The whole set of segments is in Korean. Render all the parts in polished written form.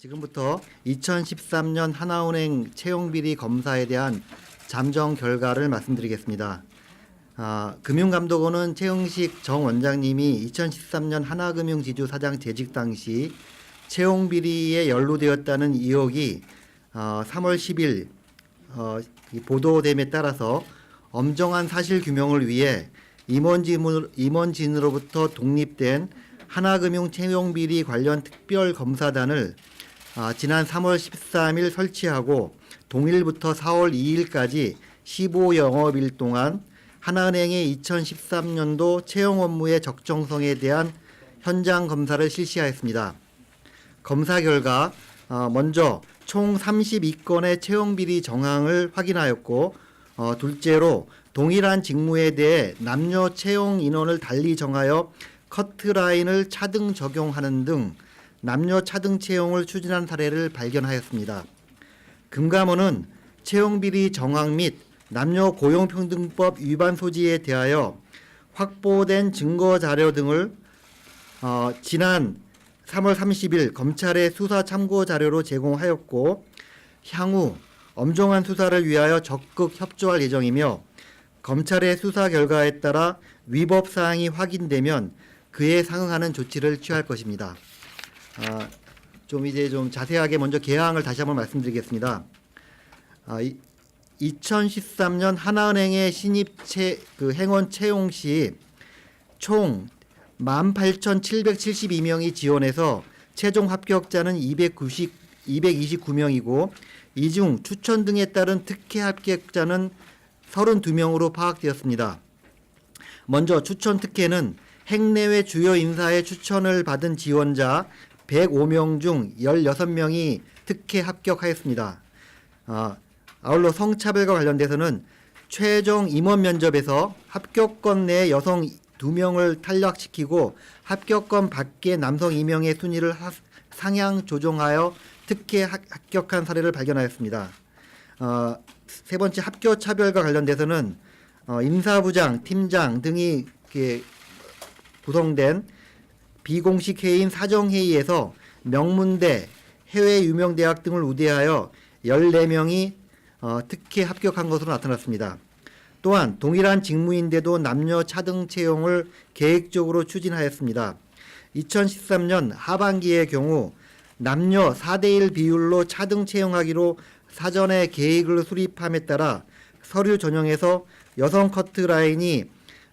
지금부터 2013년 하나은행 채용비리 검사에 대한 잠정 결과를 말씀드리겠습니다. 금융감독원은 최응식 정 원장님이 2013년 하나금융지주 사장 재직 당시 채용비리에 연루되었다는 의혹이 3월 10일 보도됨에 따라서 엄정한 사실규명을 위해 임원진으로부터 독립된 하나금융 채용비리 관련 특별검사단을 지난 3월 13일 설치하고 동일부터 4월 2일까지 15영업일 동안 하나은행의 2013년도 채용 업무의 적정성에 대한 현장 검사를 실시하였습니다. 검사 결과 먼저 총 32건의 채용비리 정황을 확인하였고, 둘째로 동일한 직무에 대해 남녀 채용 인원을 달리 정하여 커트라인을 차등 적용하는 등 남녀 차등 채용을 추진한 사례를 발견하였습니다. 금감원은 채용비리 정황 및 남녀 고용평등법 위반 소지에 대하여 확보된 증거자료 등을 지난 3월 30일 검찰의 수사 참고자료로 제공하였고, 향후 엄정한 수사를 위하여 적극 협조할 예정이며 검찰의 수사 결과에 따라 위법 사항이 확인되면 그에 상응하는 조치를 취할 것입니다. 좀 자세하게 먼저 개항을 다시 한번 말씀드리겠습니다. 2013년 하나은행의 신입 행원 채용 시 총 18,772명이 지원해서 최종 합격자는 229명이고 이 중 추천 등에 따른 특혜 합격자는 32명으로 파악되었습니다. 먼저 추천 특혜는 행내외 주요 인사의 추천을 받은 지원자 105명 중 16명이 특혜 합격하였습니다. 아울러 성차별과 관련돼서는 최종 임원 면접에서 합격권 내 여성 2명을 탈락시키고 합격권 밖의 남성 2명의 순위를 상향 조정하여 특혜 합격한 사례를 발견하였습니다. 세 번째, 합격 차별과 관련돼서는 인사부장, 팀장 등이 구성된 비공식 회의인 사정회의에서 명문대, 해외 유명 대학 등을 우대하여 14명이 특혜 합격한 것으로 나타났습니다. 또한 동일한 직무인데도 남녀 차등 채용을 계획적으로 추진하였습니다. 2013년 하반기의 경우 남녀 4대1 비율로 차등 채용하기로 사전에 계획을 수립함에 따라 서류 전형에서 여성 커트라인이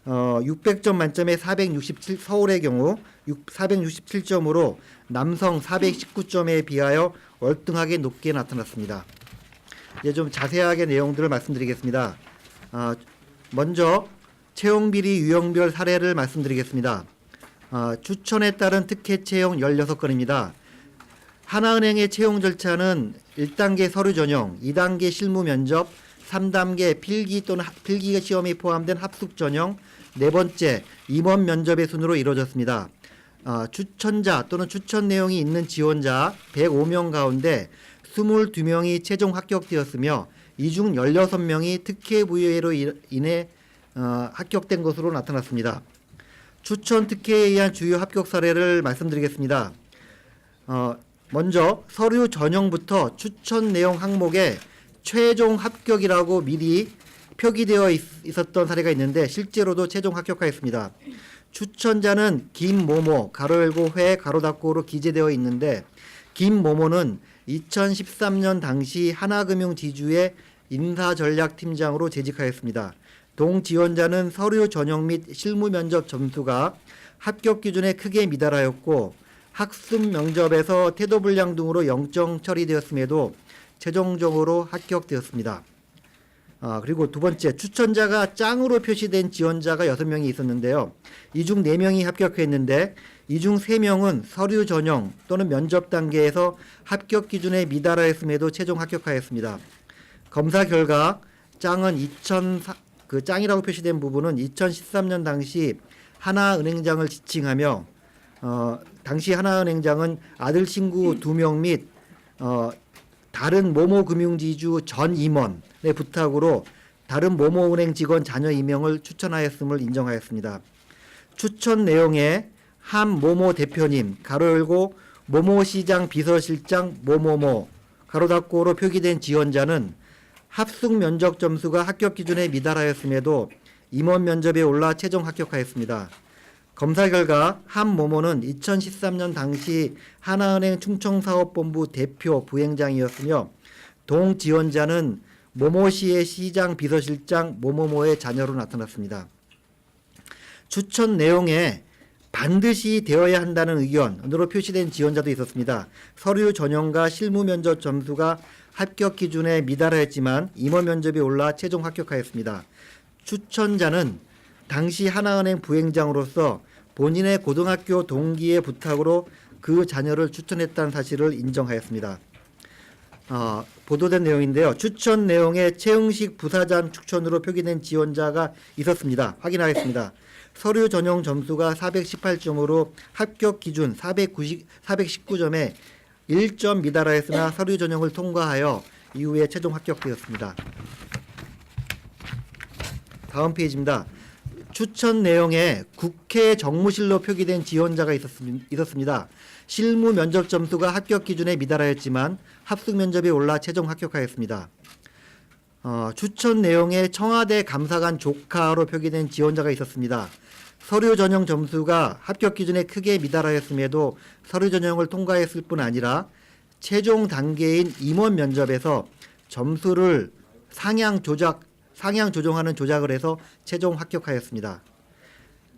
600점 만점에 467, 서울의 경우 467점으로 남성 419점에 비하여 월등하게 높게 나타났습니다. 이제 좀 자세하게 내용들을 말씀드리겠습니다. 먼저 채용비리 유형별 사례를 말씀드리겠습니다. 추천에 따른 특혜 채용 16건입니다. 하나은행의 채용 절차는 1단계 서류 전형, 2단계 실무 면접, 3단계 필기 또는 필기 시험이 포함된 합숙 전형, 네 번째 임원 면접의 순으로 이루어졌습니다. 추천자 또는 추천 내용이 있는 지원자 105명 가운데 22명이 최종 합격되었으며 이 중 16명이 특혜 부여로 인해 합격된 것으로 나타났습니다. 추천 특혜에 의한 주요 합격 사례를 말씀드리겠습니다. 먼저 서류 전형부터 추천 내용 항목에 최종 합격이라고 미리 표기되어 있었던 사례가 있는데 실제로도 최종 합격하였습니다. 추천자는 김모모 가로 열고 회 가로 닫고로 기재되어 있는데 김모모는 2013년 당시 하나금융지주의 인사전략팀장으로 재직하였습니다. 동지원자는 서류 전형 및 실무 면접 점수가 합격 기준에 크게 미달하였고 학습 면접에서 태도 불량 등으로 영장 처리되었음에도 최종적으로 합격되었습니다. 그리고 두 번째, 추천자가 짱으로 표시된 지원자가 6명이 있었는데요. 이 중 4명이 합격했는데 이 중 3명은 서류 전형 또는 면접 단계에서 합격 기준에 미달하였음에도 최종 합격하였습니다. 검사 결과 짱은 짱이라고 표시된 부분은 2013년 당시 하나은행장을 지칭하며 당시 하나은행장은 아들 친구 2명 및 다른 모모금융지주 전 임원의 부탁으로 다른 모모은행 직원 자녀 임명을 추천하였음을 인정하였습니다. 추천 내용에 한 모모 대표님 가로 열고 모모시장 비서실장 모모모 가로 닫고로 표기된 지원자는 합숙 면접 점수가 합격 기준에 미달하였음에도 임원 면접에 올라 최종 합격하였습니다. 검사 결과 한 모모는 2013년 당시 하나은행 충청사업본부 대표 부행장이었으며 동 지원자는 모모시의 시장 비서실장 모모모의 자녀로 나타났습니다. 추천 내용에 반드시 되어야 한다는 의견으로 표시된 지원자도 있었습니다. 서류 전형과 실무 면접 점수가 합격 기준에 미달하였지만 임원 면접에 올라 최종 합격하였습니다. 추천자는 당시 하나은행 부행장으로서 본인의 고등학교 동기의 부탁으로 그 자녀를 추천했다는 사실을 인정하였습니다. 보도된 내용인데요. 추천 내용에 최응식 부사장 추천으로 표기된 지원자가 있었습니다. 확인하겠습니다. 서류 전형 점수가 418점으로 합격 기준 419점에 1점 미달하였으나 서류 전형을 통과하여 이후에 최종 합격되었습니다. 다음 페이지입니다. 추천 내용에 국회 정무실로 표기된 지원자가 있었습니다. 실무 면접 점수가 합격 기준에 미달하였지만 합숙 면접에 올라 최종 합격하였습니다. 추천 내용에 청와대 감사관 조카로 표기된 지원자가 있었습니다. 서류 전형 점수가 합격 기준에 크게 미달하였음에도 서류 전형을 통과했을 뿐 아니라 최종 단계인 임원 면접에서 점수를 상향 조정하는 조작을 해서 최종 합격하였습니다.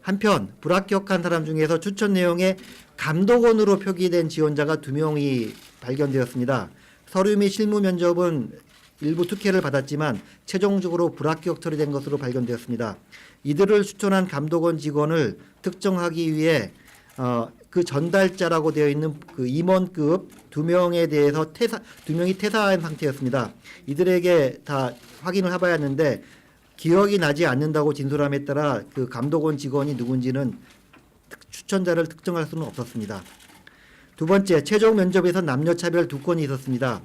한편 불합격한 사람 중에서 추천 내용에 감독원으로 표기된 지원자가 2명이 발견되었습니다. 서류 및 실무 면접은 일부 특혜를 받았지만 최종적으로 불합격 처리된 것으로 발견되었습니다. 이들을 추천한 감독원 직원을 특정하기 위해 그 전달자라고 되어 있는 그 임원급 2명에 대해서 2명이 퇴사한 상태였습니다. 이들에게 다 확인을 해봐야 하는데 기억이 나지 않는다고 진술함에 따라 그 감독원 직원이 누군지는 추천자를 특정할 수는 없었습니다. 두 번째, 최종 면접에서 남녀차별 2건이 있었습니다.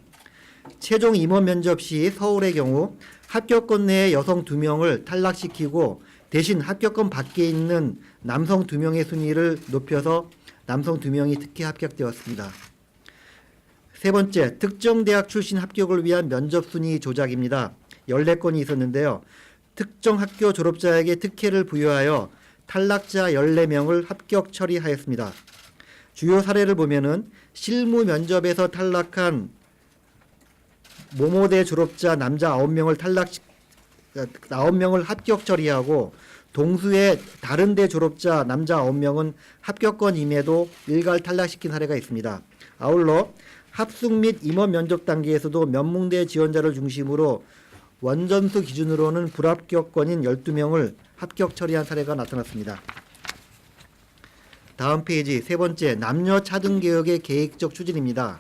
최종 임원 면접 시 서울의 경우 합격권 내에 여성 2명을 탈락시키고 대신 합격권 밖에 있는 남성 2명의 순위를 높여서 남성 2명이 특혜 합격되었습니다. 세 번째, 특정 대학 출신 합격을 위한 면접 순위 조작입니다. 14건이 있었는데요. 특정 학교 졸업자에게 특혜를 부여하여 탈락자 14명을 합격 처리하였습니다. 주요 사례를 보면은 실무 면접에서 탈락한 모모대 졸업자 남자 9명을 합격 처리하고 동수의 다른 대 졸업자 남자 9명은 합격권임에도 일괄 탈락시킨 사례가 있습니다. 아울러 합숙 및 임원 면접 단계에서도 면문대 지원자를 중심으로 원점수 기준으로는 불합격권인 12명을 합격 처리한 사례가 나타났습니다. 다음 페이지 세 번째, 남녀 차등 개혁의 계획적 추진입니다.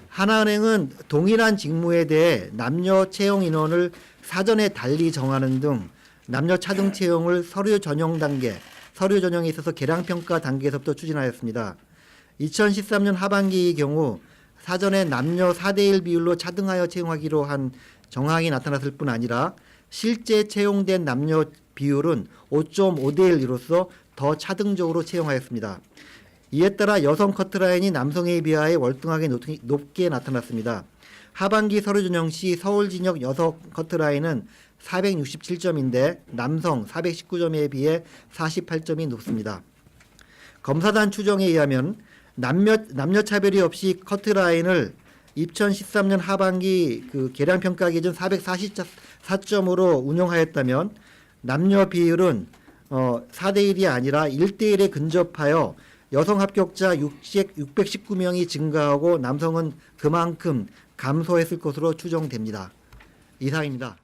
하나은행은 동일한 직무에 대해 남녀 채용 인원을 사전에 달리 정하는 등 남녀 차등 채용을 서류 전형에 있어서 계량평가 단계에서부터 추진하였습니다. 2013년 하반기의 경우 사전에 남녀 4대1 비율로 차등하여 채용하기로 한 정황이 나타났을 뿐 아니라 실제 채용된 남녀 비율은 5.5대 1이로서 더 차등적으로 채용하였습니다. 이에 따라 여성 커트라인이 남성에 비하여 월등하게 높게 나타났습니다. 하반기 서류 전형 시 서울 진역 여성 커트라인은 467점인데 남성 419점에 비해 48점이 높습니다. 검사단 추정에 의하면 남녀 차별이 없이 커트라인을 2013년 하반기 그 계량평가 기준 444점으로 운영하였다면 남녀 비율은 4대1이 아니라 1대1에 근접하여 여성 합격자 619명이 증가하고 남성은 그만큼 감소했을 것으로 추정됩니다. 이상입니다.